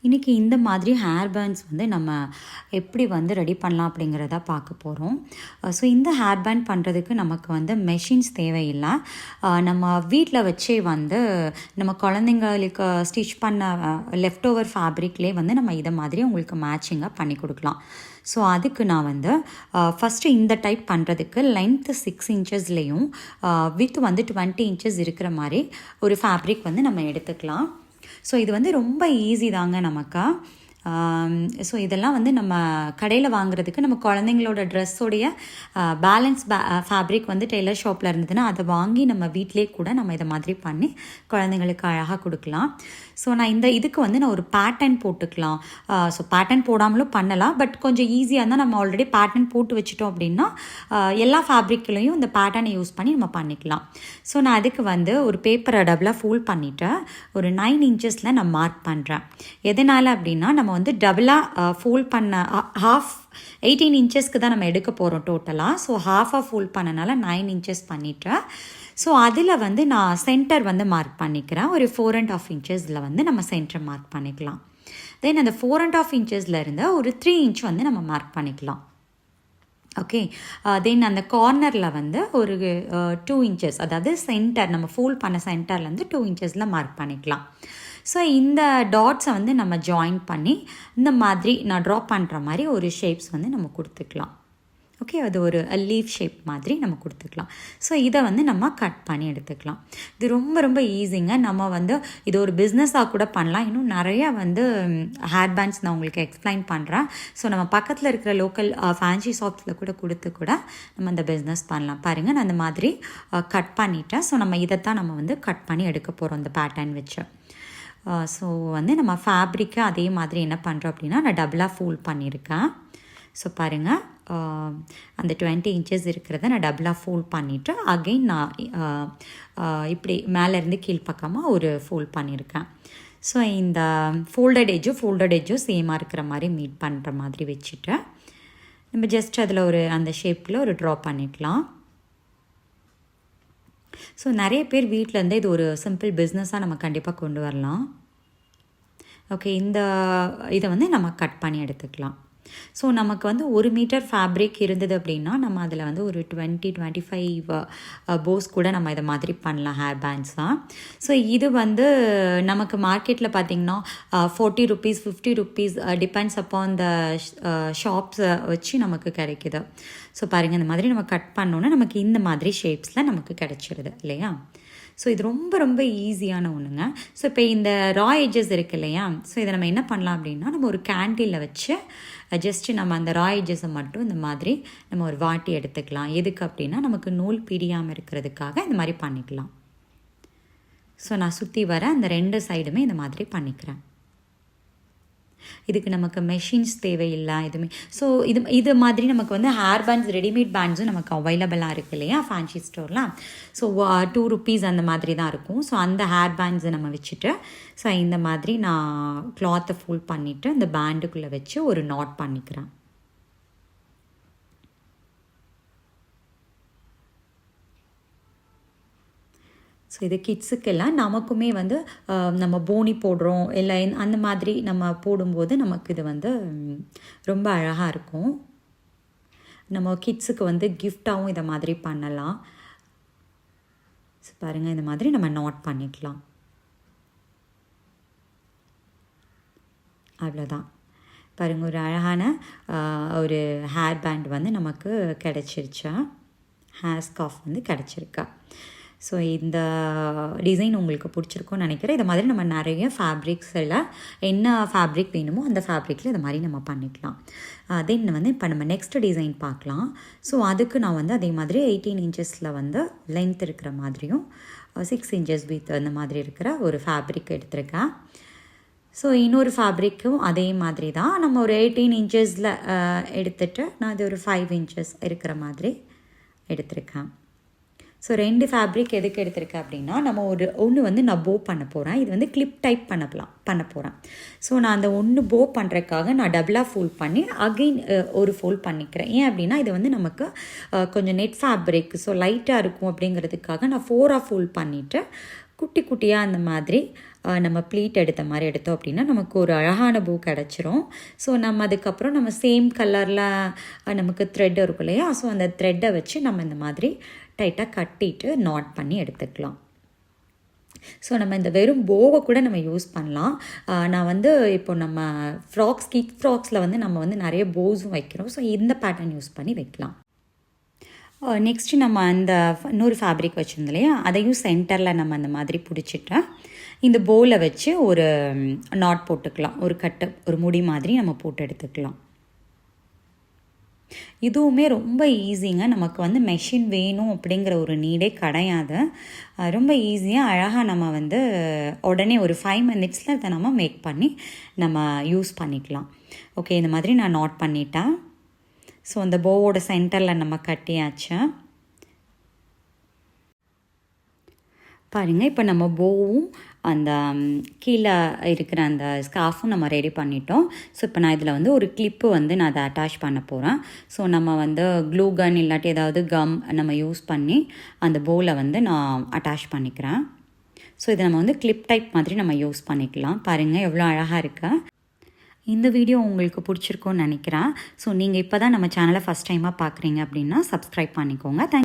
இன்றைக்கி இந்த மாதிரி ஹேர் பேண்ட்ஸ் வந்து நம்ம எப்படி வந்து ரெடி பண்ணலாம் அப்படிங்கிறத பார்க்க போகிறோம். ஸோ இந்த ஹேர் பேண்ட் பண்ணுறதுக்கு நமக்கு வந்து மெஷின்ஸ் தேவையில்லை. நம்ம வீட்டில் வச்சே வந்து நம்ம குழந்தைங்களுக்கு ஸ்டிச் பண்ண லெஃப்ட் ஓவர் ஃபேப்ரிக்லேயே வந்து நம்ம இதை மாதிரி உங்களுக்கு மேட்சிங்காக பண்ணி கொடுக்கலாம். ஸோ அதுக்கு நான் வந்து ஃபஸ்ட்டு இந்த டைப் பண்ணுறதுக்கு லென்த்து 6 இன்ச்சஸ்லேயும் வித் வந்து 20 இன்ச்சஸ் இருக்கிற மாதிரி ஒரு ஃபேப்ரிக் வந்து நம்ம எடுத்துக்கலாம். ஸோ இது வந்து ரொம்ப ஈஸி தாங்க நமக்கு. ஸோ இதெல்லாம் வந்து நம்ம கடையில் வாங்குறதுக்கு நம்ம குழந்தைங்களோட ட்ரெஸ்ஸோடைய பேலன்ஸ் ஃபேப்ரிக் வந்து டெய்லர் ஷாப்பில் இருந்ததுன்னா அதை வாங்கி நம்ம வீட்டிலே கூட நம்ம இதை மாதிரி பண்ணி குழந்தைங்களுக்கு அழகாக கொடுக்கலாம். ஸோ நான் இதுக்கு வந்து நான் ஒரு பேட்டர்ன் போட்டுக்கலாம். ஸோ பேட்டர்ன் போடாமலும் பண்ணலாம், பட் கொஞ்சம் ஈஸியாக இருந்தால் நம்ம ஆல்ரெடி பேட்டர்ன் போட்டு வச்சுட்டோம் அப்படின்னா எல்லா ஃபேப்ரிக்லையும் இந்த பேட்டர்னை யூஸ் பண்ணி நம்ம பண்ணிக்கலாம். ஸோ நான் அதுக்கு வந்து ஒரு பேப்பரை டபுளாக ஃபோல்ட் பண்ணிவிட்டு ஒரு 9 இன்ச்சஸில் நான் மார்க் பண்ணுறேன். எதனால் அப்படின்னா நம்ம வந்து டபுளாக ஃபோல்ட் பண்ண ஹாஃப் 18 இன்ச்சஸ்க்கு தான் நம்ம எடுக்க போகிறோம் டோட்டலாக. ஸோ ஹாஃபாக ஃபோல்ட் பண்ணனால 9 இன்ச்சஸ் பண்ணிவிட்டேன். ஸோ அதில் வந்து நான் சென்டர் வந்து மார்க் பண்ணிக்கிறேன். ஒரு 4.5 இன்ச்சஸில் வந்து நம்ம சென்டர் மார்க் பண்ணிக்கலாம். தென் அந்த 4.5 இன்ச்சஸில் இருந்து ஒரு 3 இன்ச் வந்து நம்ம மார்க் பண்ணிக்கலாம். ஓகே, தென் அந்த கார்னரில் வந்து ஒரு 2 இன்ச்சஸ், அதாவது சென்டர் நம்ம ஃபோல்ட் பண்ண சென்டர்லேருந்து 2 இன்ச்சஸில் மார்க் பண்ணிக்கலாம். ஸோ இந்த டாட்ஸை வந்து நம்ம ஜாயின் பண்ணி இந்த மாதிரி நான் ட்ரா பண்ணுற மாதிரி ஒரு ஷேப்ஸ் வந்து நம்ம கொடுத்துக்கலாம். ஓகே, அது ஒரு லீஃப் ஷேப் மாதிரி நம்ம கொடுத்துக்கலாம். ஸோ இதை வந்து நம்ம கட் பண்ணி எடுத்துக்கலாம். இது ரொம்ப ரொம்ப ஈஸிங்க. நம்ம வந்து இது ஒரு பிஸ்னஸாக கூட பண்ணலாம். இன்னும் நிறையா வந்து ஹேர் பேண்ட்ஸ் நான் உங்களுக்கு எக்ஸ்பிளைன் பண்ணுறேன். ஸோ நம்ம பக்கத்தில் இருக்கிற லோக்கல் ஃபேன்சி ஷாப்ஸில் கூட கொடுத்து கூட நம்ம அந்த பிஸ்னஸ் பண்ணலாம். பாருங்கள், நான் அந்த மாதிரி கட் பண்ணிவிட்டேன். ஸோ நம்ம இதைத்தான் நம்ம வந்து கட் பண்ணி எடுக்க போகிறோம் இந்த பேட்டர்ன் வச்சு. ஸோ வந்து நம்ம ஃபேப்ரிக்கை அதே மாதிரி என்ன பண்ணுறோம் அப்படின்னா நான் டபுளாக ஃபோல்ட் பண்ணியிருக்கேன். ஸோ பாருங்கள், அந்த 20 இன்ச்சஸ் இருக்கிறத நான் டபுளாக ஃபோல்ட் பண்ணிவிட்டு அகெயின் நான் இப்படி மேலேருந்து கீழ்ப்பக்கமாக ஒரு ஃபோல்ட் பண்ணியிருக்கேன். ஸோ இந்த ஃபோல்டட் எஜ்ஜும் சேமாக இருக்கிற மாதிரி மீட் பண்ணுற மாதிரி வச்சுட்டு நம்ம ஜஸ்ட் அதில் ஒரு அந்த ஷேப்பில் ஒரு ட்ரா பண்ணிக்கலாம். ஸோ நிறைய பேர் வீட்டிலேருந்தே இது ஒரு சிம்பிள் பிஸ்னஸாக நம்ம கண்டிப்பாக கொண்டு வரலாம். ஓகே, இதை வந்து நம்ம கட் பண்ணி எடுத்துக்கலாம். ஸோ நமக்கு வந்து 1 மீட்டர் ஃபேப்ரிக் இருந்தது அப்படின்னா நம்ம அதில் வந்து ஒரு 20-25 போஸ் கூட நம்ம இதை மாதிரி பண்ணலாம் ஹேர் பேண்ட்ஸாக. ஸோ இது வந்து நமக்கு மார்க்கெட்டில் பார்த்திங்கன்னா 40 rupees 50 rupees depends upon the ஷாப்ஸை வச்சு நமக்கு கிடைக்குது. ஸோ பாருங்கள், இந்த மாதிரி நம்ம கட் பண்ணோன்னா நமக்கு இந்த மாதிரி ஷேப்ஸில் நமக்கு கிடைச்சிடுது இல்லையா. ஸோ இது ரொம்ப ரொம்ப ஈஸியான ஒன்றுங்க. ஸோ இப்போ இந்த ரா எட்ஜஸ் இருக்குது இல்லையா, ஸோ இதை நம்ம என்ன பண்ணலாம் அப்படின்னா நம்ம ஒரு கேண்டிலில் வச்சு ஜஸ்ட்டு நம்ம அந்த ரா எட்ஜஸை மட்டும் இந்த மாதிரி நம்ம ஒரு வாட்டி எடுத்துக்கலாம். எதுக்கு அப்படின்னா நமக்கு நூல் பிரியாமல் இருக்கிறதுக்காக இந்த மாதிரி பண்ணிக்கலாம். ஸோ நான் சுற்றி வர அந்த 2 சைடுமே இந்த மாதிரி பண்ணிக்கிறேன். இதுக்கு நமக்கு மெஷின்ஸ் தேவையில்லை எதுவுமே. ஸோ இது மாதிரி நமக்கு வந்து ஹேர் பேண்ட்ஸ் ரெடிமேட் பேண்ட்ஸும் நமக்கு அவைலபிளாக இருக்குது இல்லையா ஃபேன்சி ஸ்டோர்லாம். ஸோ 2 ருபீஸ் அந்த மாதிரி தான் இருக்கும். ஸோ அந்த ஹேர் பேண்ட்ஸை நம்ம வச்சுட்டு ஸோ இந்த மாதிரி நான் கிளாத்தை ஃபோல்ட் பண்ணிவிட்டு இந்த பேண்டுக்குள்ளே வச்சு ஒரு நாட் பண்ணிக்கிறேன். ஸோ இது கிட்ஸுக்கெல்லாம் நமக்குமே வந்து நம்ம போனி போடுறோம் இல்லை அந்த மாதிரி நம்ம போடும்போது நமக்கு இது வந்து ரொம்ப அழகாக இருக்கும். நம்ம கிட்ஸுக்கு வந்து கிஃப்டாகவும் இதை மாதிரி பண்ணலாம். ஸோ பாருங்கள், இந்த மாதிரி நம்ம நாட் பண்ணிக்கலாம். அவ்வளோதான். பாருங்கள், ஒரு அழகான ஒரு ஹேர் பேண்ட் வந்து நமக்கு கிடச்சிருச்சா, ஹேர் ஸ்கார்ஃப் வந்து கிடச்சிருக்கா. ஸோ இந்த டிசைன் உங்களுக்கு பிடிச்சிருக்கும்னு நினைக்கிறேன். இதை மாதிரி நம்ம நிறைய ஃபேப்ரிக்ஸில் என்ன ஃபேப்ரிக் வேணுமோ அந்த ஃபேப்ரிக்கில் இதை மாதிரி நம்ம பண்ணிக்கலாம். தென் வந்து இப்போ நம்ம நெக்ஸ்ட் டிசைன் பார்க்கலாம். ஸோ அதுக்கு நான் வந்து அதே மாதிரி 18 இன்ச்சஸில் வந்து லென்த் இருக்கிற மாதிரியும் 6 இன்ச்சஸ் வித் அந்த மாதிரி இருக்கிற ஒரு ஃபேப்ரிக் எடுத்திருக்கேன். ஸோ இன்னொரு ஃபேப்ரிக்கும் அதே மாதிரி தான் நம்ம ஒரு 18 இன்ச்சஸில் எடுத்துகிட்டு நான் அது ஒரு 5 இன்ச்சஸ் இருக்கிற மாதிரி எடுத்திருக்கேன். ஸோ 2 ஃபேப்ரிக் எதுக்கு எடுத்திருக்கேன் அப்படின்னா நம்ம ஒன்று வந்து நான் போ பண்ண போகிறேன். இது வந்து கிளிப் டைப் பண்ண போகிறேன். ஸோ நான் அந்த ஒன்று போ பண்ணுறதுக்காக நான் டபுளாக ஃபோல்ட் பண்ணி அகெயின் ஒரு ஃபோல்ட் பண்ணிக்கிறேன். ஏன் அப்படின்னா இது வந்து நமக்கு கொஞ்சம் நெட் ஃபேப்ரிக் ஸோ லைட்டாக இருக்கும் அப்படிங்கிறதுக்காக நான் 4ஆக ஃபோல்ட் பண்ணிவிட்டு குட்டி குட்டியாக அந்த மாதிரி நம்ம ப்ளீட் எடுத்த மாதிரி எடுத்தோம் அப்படின்னா நமக்கு ஒரு அழகான பூ கிடச்சிரும். ஸோ நம்ம அதுக்கப்புறம் நம்ம சேம் கலரில் நமக்கு த்ரெட் இருக்கும் இல்லையா, ஸோ அந்த த்ரெட்டை வச்சு நம்ம இந்த மாதிரி டைட்டாக கட்டிட்டு நாட் பண்ணி எடுத்துக்கலாம். ஸோ நம்ம இந்த வெறும் போவை கூட நம்ம யூஸ் பண்ணலாம். நான் வந்து இப்போ நம்ம கிட் ஃப்ராக்ஸில் வந்து நம்ம வந்து நிறைய போஸும் வைக்கிறோம். ஸோ இந்த பேட்டர்ன் யூஸ் பண்ணி வைக்கலாம். நெக்ஸ்ட்டு நம்ம அந்த இன்னொரு ஃபேப்ரிக் வச்சுருந்தோம் இல்லையா, அதையும் சென்டரில் நம்ம அந்த மாதிரி பிடிச்சிட்டு இந்த போவில் வச்சு ஒரு நாட் போட்டுக்கலாம். ஒரு முடி மாதிரி நம்ம போட்டு எடுத்துக்கலாம். இதுவுமே ரொம்ப ஈஸிங்க. நமக்கு வந்து மெஷின் வேணும் அப்படிங்கிற ஒரு நீடே கிடையாது. ரொம்ப ஈஸியாக அழகாக நம்ம வந்து உடனே ஒரு 5 மினிட்ஸில் இதை நம்ம மேக் பண்ணி நம்ம யூஸ் பண்ணிக்கலாம். ஓகே, இந்த மாதிரி நான் நாட் பண்ணிட்டேன். ஸோ அந்த போவோட சென்டரில் நம்ம கட்டியாச்சு. பாருங்கள், இப்போ நம்ம போவும் அந்த கீழே இருக்கிற அந்த ஸ்கார்ஃபும் நம்ம ரெடி பண்ணிட்டோம். ஸோ இப்போ நான் இதில் வந்து ஒரு கிளிப்பு வந்து நான் அதை அட்டாச் பண்ண போகிறேன். ஸோ நம்ம வந்து க்ளூ கன் இல்லாட்டி ஏதாவது கம் நம்ம யூஸ் பண்ணி அந்த போவில் வந்து நான் அட்டாச் பண்ணிக்கிறேன். ஸோ இதை நம்ம வந்து கிளிப் டைப் மாதிரி நம்ம யூஸ் பண்ணிக்கலாம். பாருங்கள் எவ்வளோ அழகாக இருக்கு. இந்த வீடியோ உங்களுக்கு பிடிச்சிருக்கும்னு நினைக்கிறேன். ஸோ நீங்கள் இப்போ தான் நம்ம சேனலை ஃபஸ்ட் டைமாக பார்க்குறீங்க அப்படின்னா சப்ஸ்கிரைப் பண்ணிக்கோங்க.